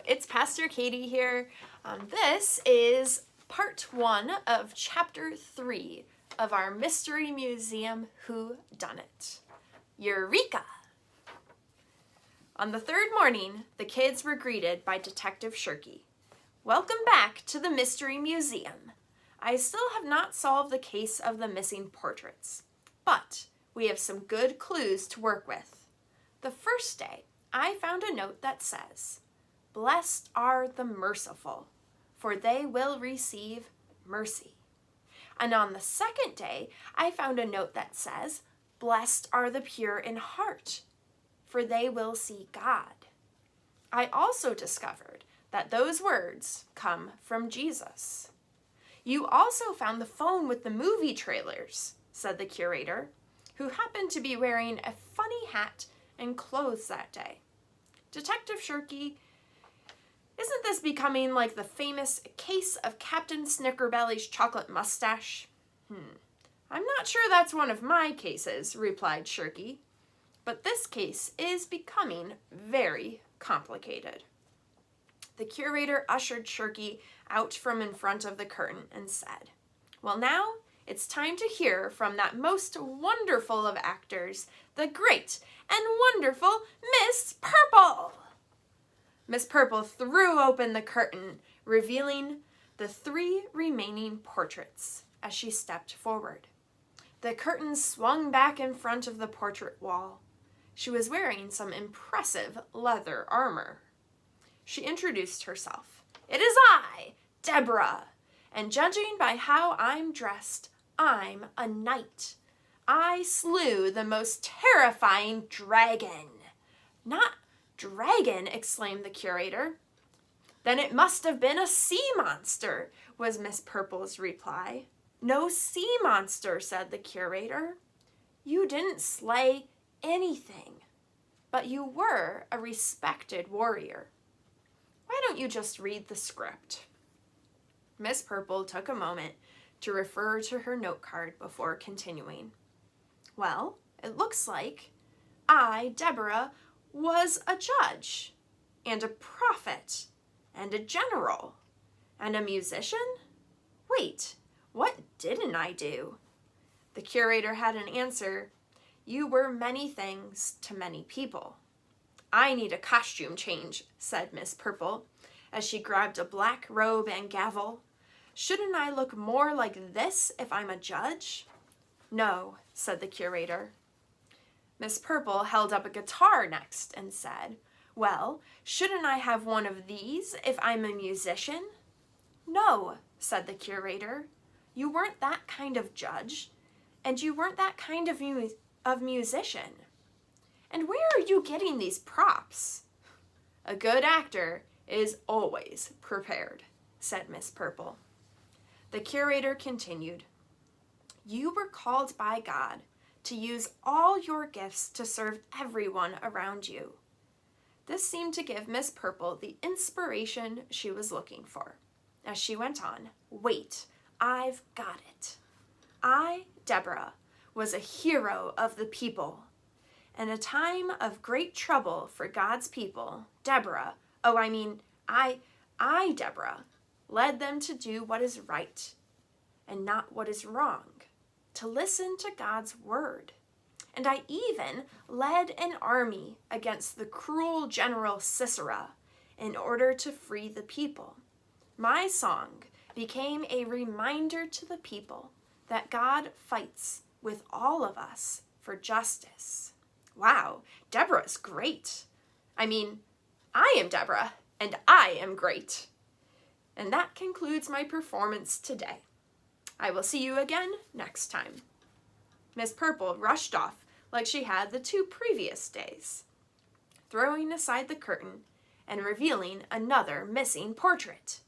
it's Pastor Katie here. This is part 1 of chapter 3 of our Mystery Museum Whodunnit. Eureka! On the third morning, the kids were greeted by Detective Shirky. Welcome back to the Mystery Museum. I still have not solved the case of the missing portraits, but we have some good clues to work with. The first day, I found a note that says, "Blessed are the merciful, for they will receive mercy." And on the second day, I found a note that says, "Blessed are the pure in heart, for they will see God." I also discovered that those words come from Jesus. "You also found the phone with the movie trailers," said the curator, who happened to be wearing a funny hat and clothes that day. Detective Shirky, isn't this becoming like the famous case of Captain Snickerbelly's chocolate mustache? I'm not sure that's one of my cases, replied Shirky, but this case is becoming very complicated. The curator ushered Shirky out from in front of the curtain and said, "Well, now it's time to hear from that most wonderful of actors, the great and wonderful Miss Purple." Miss Purple threw open the curtain, revealing the 3 remaining portraits as she stepped forward. The curtain swung back in front of the portrait wall. She was wearing some impressive leather armor. She introduced herself. "It is I, Deborah, and judging by how I'm dressed, I'm a knight. I slew the most terrifying dragon." "Not dragon," exclaimed the curator. "Then it must have been a sea monster," was Miss Purple's reply. "No sea monster," said the curator. "You didn't slay anything, but you were a respected warrior. Why don't you just read the script?" Miss Purple took a moment to refer to her note card before continuing. "Well, it looks like I, Deborah, was a judge, and a prophet, and a general, and a musician. Wait, what didn't I do?" The curator had an answer. "You were many things to many people." "I need a costume change," said Miss Purple, as she grabbed a black robe and gavel. "Shouldn't I look more like this if I'm a judge?" "No," said the curator. Miss Purple held up a guitar next and said, "Well, shouldn't I have one of these if I'm a musician?" "No," said the curator. "You weren't that kind of judge, and you weren't that kind of musician. And where are you getting these props?" "A good actor is always prepared," said Miss Purple. The curator continued, "You were called by God to use all your gifts to serve everyone around you." This seemed to give Miss Purple the inspiration she was looking for. As she went on, "Wait, I've got it. I, Deborah, was a hero of the people. In a time of great trouble for God's people, Deborah, Deborah, led them to do what is right and not what is wrong, to listen to God's word. And I even led an army against the cruel General Sisera in order to free the people. My song became a reminder to the people that God fights with all of us for justice." Wow, Deborah's great. I am Deborah, and I am great. And that concludes my performance today. I will see you again next time. Miss Purple rushed off like she had the 2 previous days, throwing aside the curtain and revealing another missing portrait.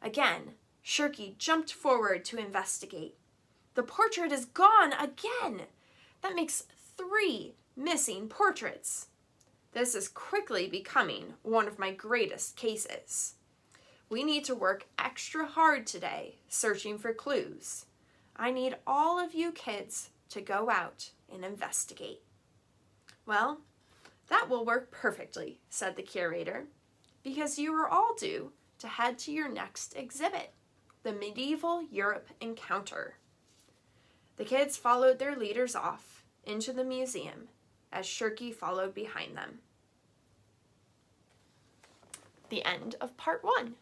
Again, Shirky jumped forward to investigate. The portrait is gone again. That makes 3 missing portraits. This is quickly becoming one of my greatest cases. We need to work extra hard today searching for clues. I need all of you kids to go out and investigate. "Well, that will work perfectly," said the curator. because you are all due to head to your next exhibit, the Medieval Europe Encounter. The kids followed their leaders off into the museum as Shirky followed behind them. The end of part 1.